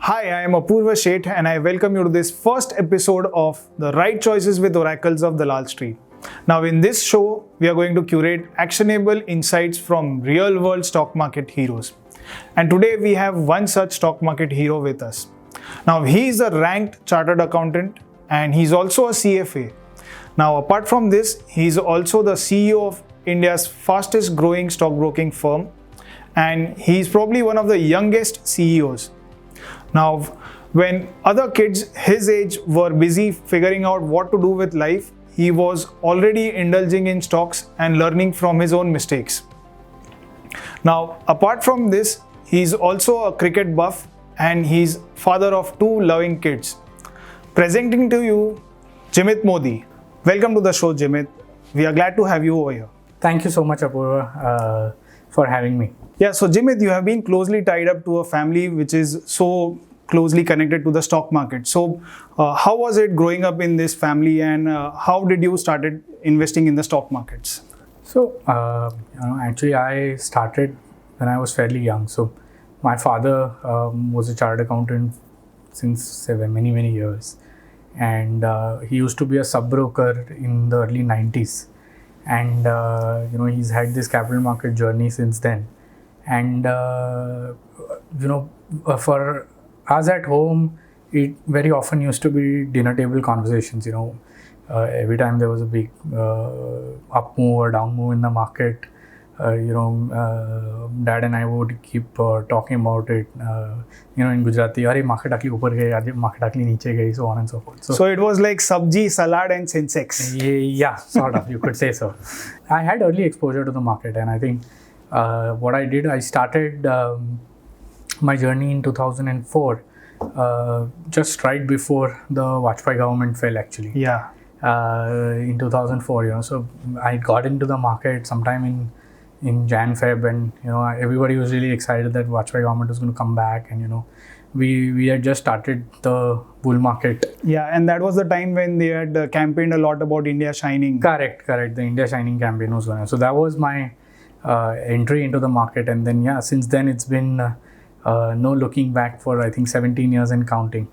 Hi, I am Apurva Sheth and I welcome you to this first episode of The Right Choices with Oracles of Dalal Street. Now, in this show, we are going to curate actionable insights from real world stock market heroes. And today we have one such stock market hero with us. Now, he is a ranked chartered accountant and he's also a CFA. Now, apart from this, he is also the CEO of India's fastest growing stockbroking firm, and he is probably one of the youngest CEOs. Now, when other kids his age were busy figuring out what to do with life, he was already indulging in stocks and learning from his own mistakes. Now, apart from this, he's also a cricket buff and he's father of two loving kids. Presenting to you, Jimeet Modi. Welcome to the show, Jimeet. We are glad to have you over here. Thank you so much, Apurva, for having me. Yeah, so Jimeet, you have been closely tied up to a family which is so closely connected to the stock market. So, how was it growing up in this family, and how did you started investing in the stock markets? So, actually, I started when I was fairly young. So, my father was a chartered accountant since many years, and he used to be a sub-broker in the early 90s. And he's had this capital market journey since then. And for us at home, it very often used to be dinner table conversations. Every time there was a big up move or down move in the market, Dad and I would keep talking about it. In Gujarati, "Arey market akli upar gayi, aaj market akli niche gayi," so on and so forth. So it was like sabji, salad, and Sensex. Yeah, sort of. You could say so. I had early exposure to the market, and I think what I did, I started my journey in 2004, just right before the Vajpayee government fell. Actually, Yeah. In 2004, so I got into the market sometime in Jan Feb, and everybody was really excited that Vajpayee government was going to come back, and we had just started the bull market. Yeah, and that was the time when they had campaigned a lot about India shining. Correct. The India Shining campaign was going on. So that was my entry into the market, and then since then it's been no looking back for I think 17 years and counting.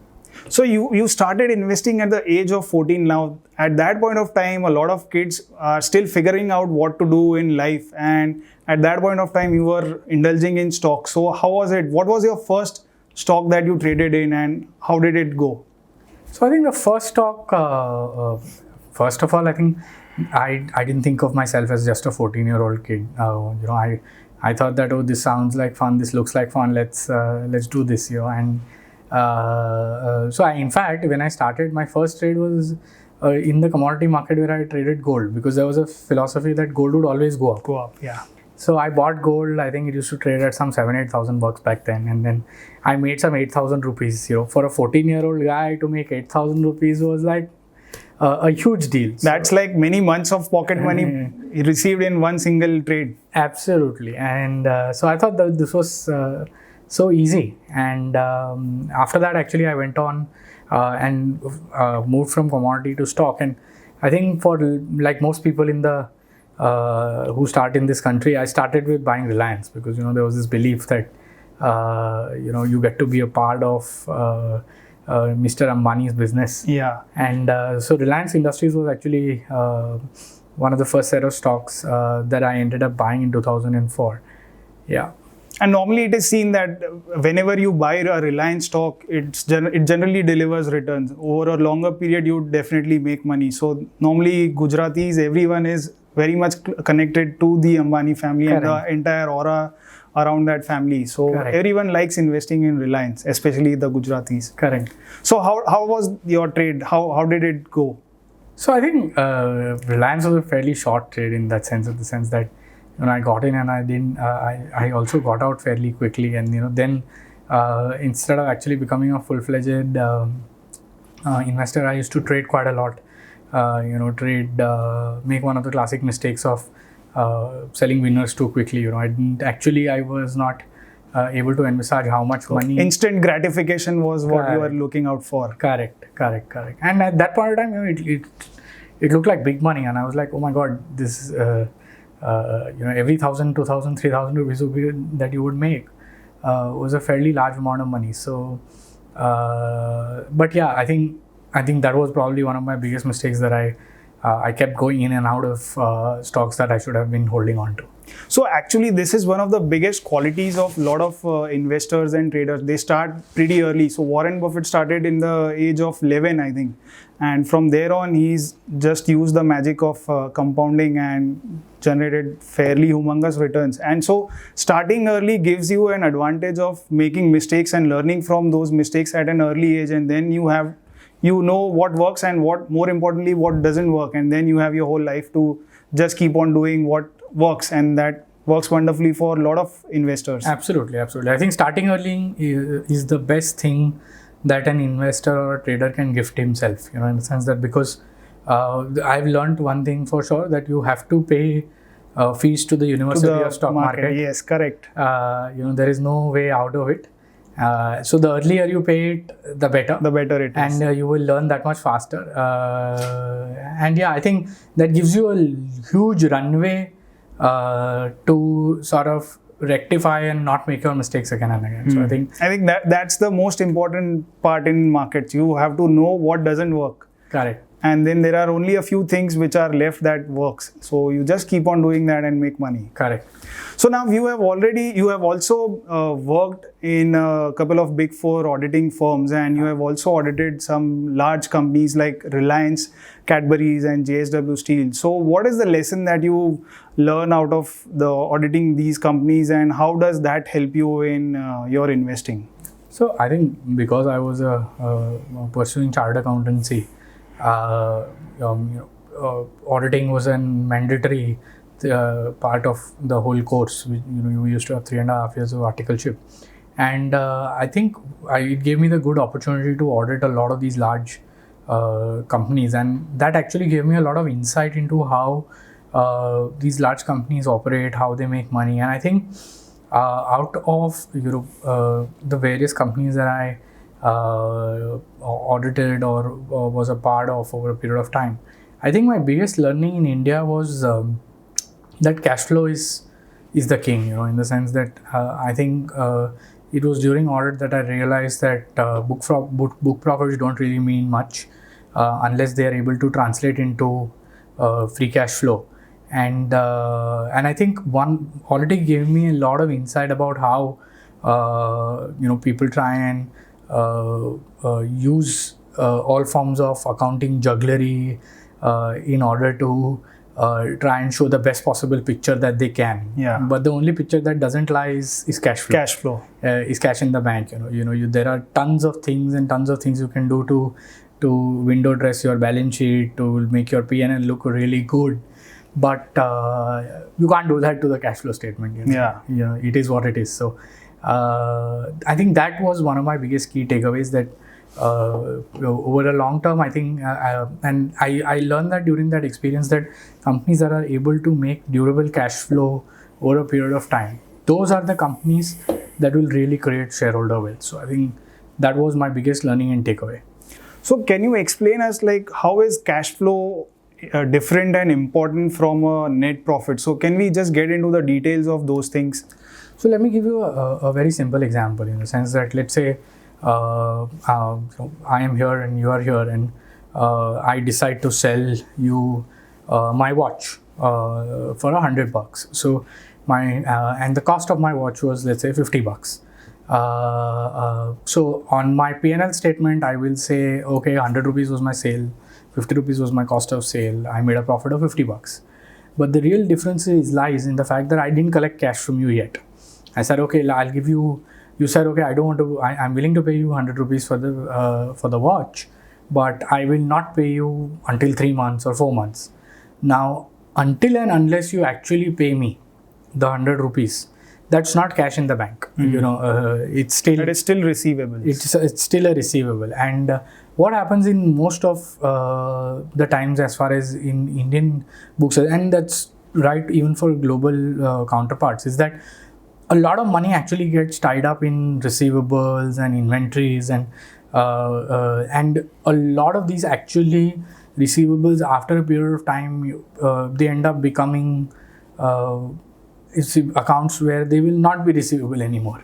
So you started investing at the age of 14. Now, at that point of time, a lot of kids are still figuring out what to do in life, and at that point of time, you were indulging in stocks. So how was it? What was your first stock that you traded in, and how did it go? So I think the first stock, first of all, I think I didn't think of myself as just a 14-year-old kid. I thought that, this sounds like fun, this looks like fun, let's do this, and so in fact, when I started, my first trade was in the commodity market where I traded gold, because there was a philosophy that gold would always go up. Yeah. So I bought gold. I think it used to trade at some 7,000-8,000 bucks back then, and then I made some 8,000 rupees. For a 14-year-old guy to make 8,000 rupees was like a huge deal. That's like many months of pocket money received in one single trade. Absolutely, and so I thought that this was so easy. And after that, actually, I went on and moved from commodity to stock. And I think for like most people in the who start in this country, I started with buying Reliance, because there was this belief that you get to be a part of Mr. Ambani's business. Yeah. And so Reliance Industries was actually one of the first set of stocks that I ended up buying in 2004. Yeah. And normally it is seen that whenever you buy a Reliance stock, it generally delivers returns. Over a longer period, you definitely make money. So normally Gujaratis, everyone is very much connected to the Ambani family. Correct. And the entire aura around that family. So Correct. Everyone likes investing in Reliance, especially the Gujaratis. Correct. So how was your trade? How did it go? So I think Reliance was a fairly short trade in that sense, that I got in and I didn't. I also got out fairly quickly, and then instead of actually becoming a full-fledged investor, I used to trade quite a lot. Make one of the classic mistakes of selling winners too quickly. I was not able to envisage how much money. Instant gratification was what you were looking out for. Correct. And at that point of time, it looked like big money, and I was like, oh my God, this. Every 1,000, 2,000, 3,000 rupees that you would make was a fairly large amount of money. So But yeah, I think that was probably one of my biggest mistakes, that I kept going in and out of stocks that I should have been holding on to. So actually, this is one of the biggest qualities of a lot of investors and traders. They start pretty early. So Warren Buffett started in the age of 11, I think. And from there on, he's just used the magic of compounding and generated fairly humongous returns. And so starting early gives you an advantage of making mistakes and learning from those mistakes at an early age. And then you know what works and what, more importantly, what doesn't work. And then you have your whole life to just keep on doing what works, and that works wonderfully for a lot of investors. Absolutely. I think starting early is the best thing that an investor or a trader can gift himself, in the sense that, because I've learned one thing for sure, that you have to pay fees to the University of Stock Market. Yes, correct. There is no way out of it. So the earlier you pay it, the better. The better it is. And you will learn that much faster. And yeah, I think that gives you a huge runway to sort of rectify and not make your mistakes again and again. So I think that's the most important part in markets. You have to know what doesn't work. Correct. And then there are only a few things which are left that works. So you just keep on doing that and make money. Correct. So now you have also worked in a couple of big four auditing firms, and you have also audited some large companies like Reliance, Cadbury and JSW Steel. So what is the lesson that you learn out of the auditing these companies, and how does that help you in your investing? So I think because I was pursuing chartered accountancy, auditing was a mandatory part of the whole course. We used to have 3.5 years of articleship, and I think it gave me the good opportunity to audit a lot of these large companies, and that actually gave me a lot of insight into how these large companies operate, how they make money. And I think out of the various companies that I audited or was a part of over a period of time, I think my biggest learning in India was that cash flow is the king, in the sense that I think it was during audit that I realized that book profits don't really mean much unless they are able to translate into free cash flow. And I think auditing gave me a lot of insight about how people try and use all forms of accounting jugglery in order to try and show the best possible picture that they can. Yeah. But the only picture that doesn't lie is cash flow. Cash flow is cash in the bank. There are tons of things you can do to window dress your balance sheet, to make your P&L look really good. But you can't do that to the cash flow statement. Yeah. It is what it is. So I think that was one of my biggest key takeaways, that over a long term, I think, and I learned that during that experience, that companies that are able to make durable cash flow over a period of time, those are the companies that will really create shareholder wealth. So I think that was my biggest learning and takeaway. So can you explain us, like, how is cash flow different and important from a net profit? So can we just get into the details of those things? So let me give you a very simple example, in the sense that, let's say I am here and you are here, and I decide to sell you my watch for $100. So and the cost of my watch was, let's say, $50. So on my P&L statement, I will say, okay, 100 rupees was my sale, 50 rupees was my cost of sale. I made a profit of $50. But the real difference lies in the fact that I didn't collect cash from you yet. I said, okay, I'll give you. You said, okay, I'm willing to pay you 100 rupees for the watch, but I will not pay you until 3 months or 4 months. Now, until and unless you actually pay me the 100 rupees, that's not cash in the bank. Mm-hmm. It's still. But it's still receivable. It's still a receivable. And what happens in most of the times, as far as in Indian books, and that's right even for global counterparts, is that a lot of money actually gets tied up in receivables and inventories, and a lot of these actually receivables, after a period of time, they end up becoming accounts where they will not be receivable anymore,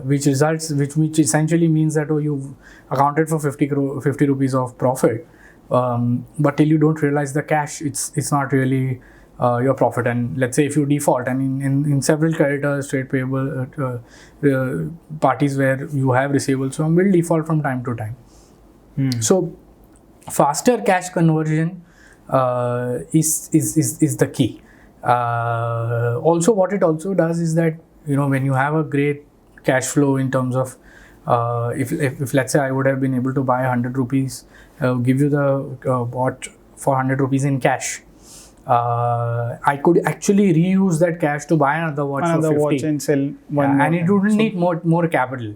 which essentially means that you've accounted for 50 rupees of profit, but till you don't realize the cash, it's not really your profit. And let's say if you default, I mean, in several creditors, trade payable parties where you have receivables from will default from time to time. So faster cash conversion is the key. Also, what it also does is that, when you have a great cash flow in terms of if let's say I would have been able to buy 100 rupees, give you the bought for 100 rupees in cash, I could actually reuse that cash to buy another watch for 50. Watch and sell one, and it wouldn't need more capital.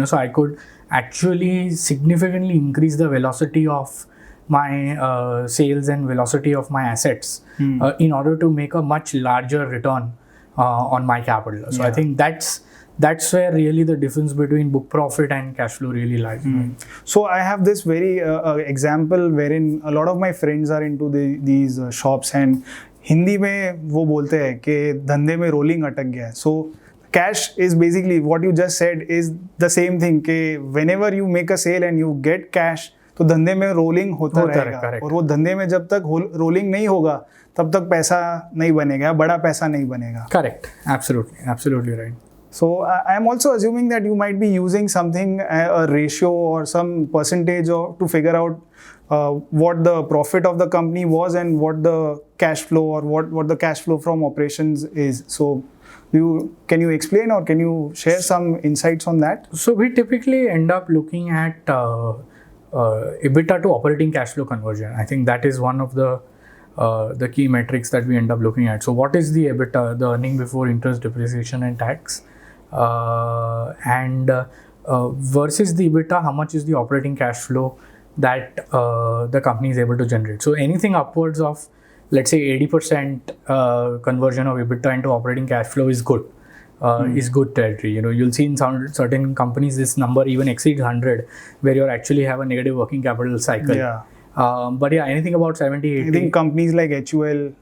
So I could actually significantly increase the velocity of my sales and velocity of my assets in order to make a much larger return on my capital. So I think that's where really the difference between book profit and cash flow really lies. So I have this very example wherein a lot of my friends are into these shops, and Hindi में वो बोलते हैं कि धंधे में rolling अटक गया है. So cash is basically what you just said is the same thing कि whenever you make a sale and you get cash, तो धंधे में रोलिंग होता रहेगा, और वो धंधे में जब तक रोलिंग नहीं होगा तब तक पैसा नहीं बनेगा, बड़ा पैसा नहीं बनेगा. Correct, absolutely right. So I am also assuming that you might be using something, a ratio or some percentage to figure out what the profit of the company was and what the cash flow or what the cash flow from operations is. So can you explain or can you share some insights on that? So we typically end up looking at EBIDTA to operating cash flow conversion. I think that is one of the key metrics that we end up looking at. So what is the EBIDTA, the earning before interest, depreciation and tax, and versus the EBIDTA, how much is the operating cash flow that the company is able to generate. So anything upwards of, let's say, 80% conversion of EBIDTA into operating cash flow is good. Is good territory. You'll see in certain companies this number even exceeds 100, where you actually have a negative working capital cycle. But anything about 70, 80. I think companies like HUL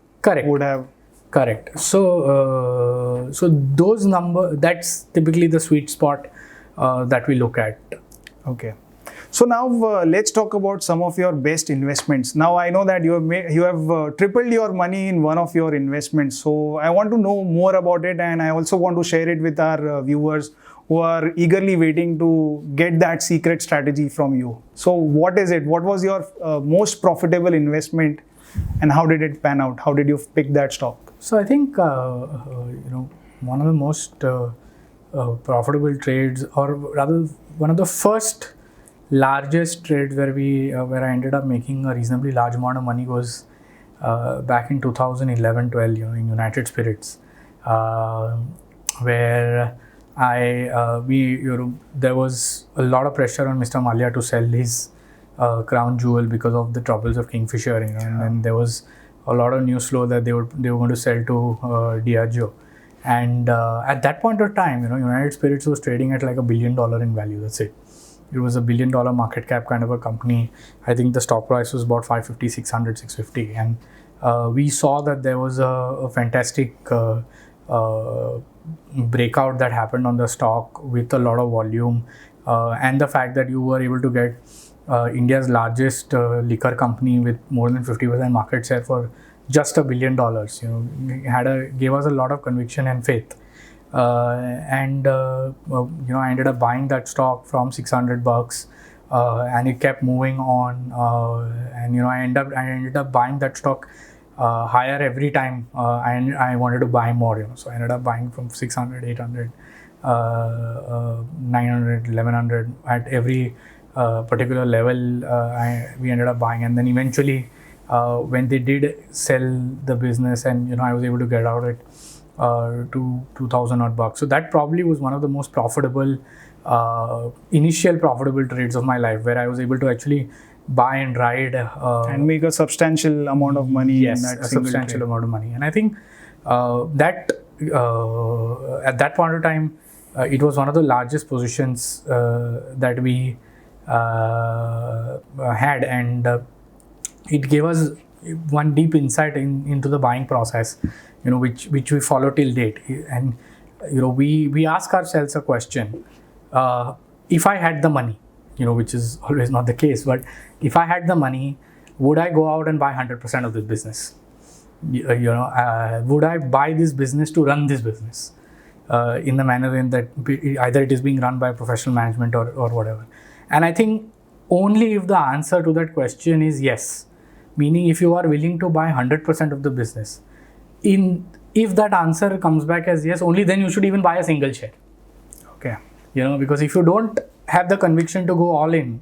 would have. Correct. So those numbers, that's typically the sweet spot that we look at. Okay. So now let's talk about some of your best investments. Now I know that you have tripled your money in one of your investments. So I want to know more about it, and I also want to share it with our viewers who are eagerly waiting to get that secret strategy from you. So what is it? What was your most profitable investment, and how did it pan out? How did you pick that stock? So I think one of the most profitable trades, or rather one of the first largest trades where I ended up making a reasonably large amount of money was back in 2011-12, in United Spirits, where there was a lot of pressure on Mr. Malia to sell his crown jewel because of the troubles of Kingfisher, and then there was a lot of news flow that they were going to sell to Diageo. And at that point of time, United Spirits was trading at like $1 billion in value. That's it. It was $1 billion market cap kind of a company. I think the stock price was about 550, 600, 650. And we saw that there was a fantastic breakout that happened on the stock with a lot of volume. And the fact that you were able to get India's largest liquor company with more than 50% market share for just $1 billion, gave us a lot of conviction and faith. I ended up buying that stock from $600, and it kept moving on. I ended up buying that stock higher every time, and I wanted to buy more. So I ended up buying from 600, 800, 900, 1100 at every particular level. We ended up buying, and then eventually, when they did sell the business, and I was able to get out it. To $2,000 odd bucks. So that probably was one of the most profitable, initial profitable trades of my life, where I was able to actually buy and ride and make a substantial amount of money. Yes, in that a substantial amount of money. And I think that at that point of time, it was one of the largest positions that we had, and it gave us one deep insight into the buying process. which we follow till date. And we ask ourselves a question: if I had the money, which is always not the case, but if I had the money, would I go out and buy 100% of this business? Would I buy this business to run this business in the manner in that either it is being run by professional management or whatever? And I think only if the answer to that question is yes, meaning if you are willing to buy 100% of the business, if that answer comes back as yes, only then you should even buy a single share. Okay. Because if you don't have the conviction to go all in,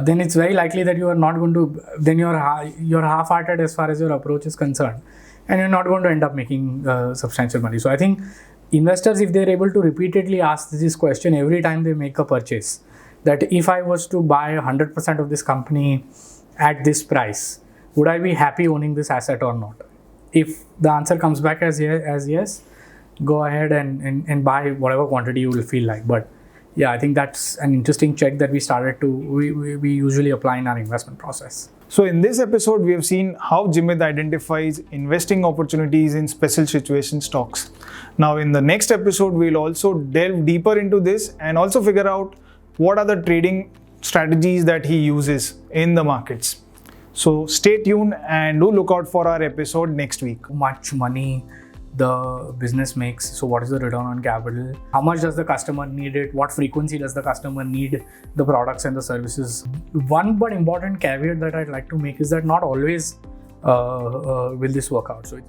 then it's very likely that you are not going to, then you're half-hearted as far as your approach is concerned, and you're not going to end up making substantial money. So I think investors, if they're able to repeatedly ask this question every time they make a purchase, that if I was to buy 100% of this company at this price, would I be happy owning this asset or not? If the answer comes back as yes, go ahead and buy whatever quantity you will feel like. But yeah, I think that's an interesting check that we usually apply in our investment process. So in this episode, we have seen how Jimeet identifies investing opportunities in special situation stocks. Now in the next episode, we'll also delve deeper into this and also figure out what are the trading strategies that he uses in the markets. So stay tuned and do look out for our episode next week. How much money the business makes, so what is the return on capital, how much does the customer need it, what frequency does the customer need the products and the services. One but important caveat that I'd like to make is that not always will this work out. So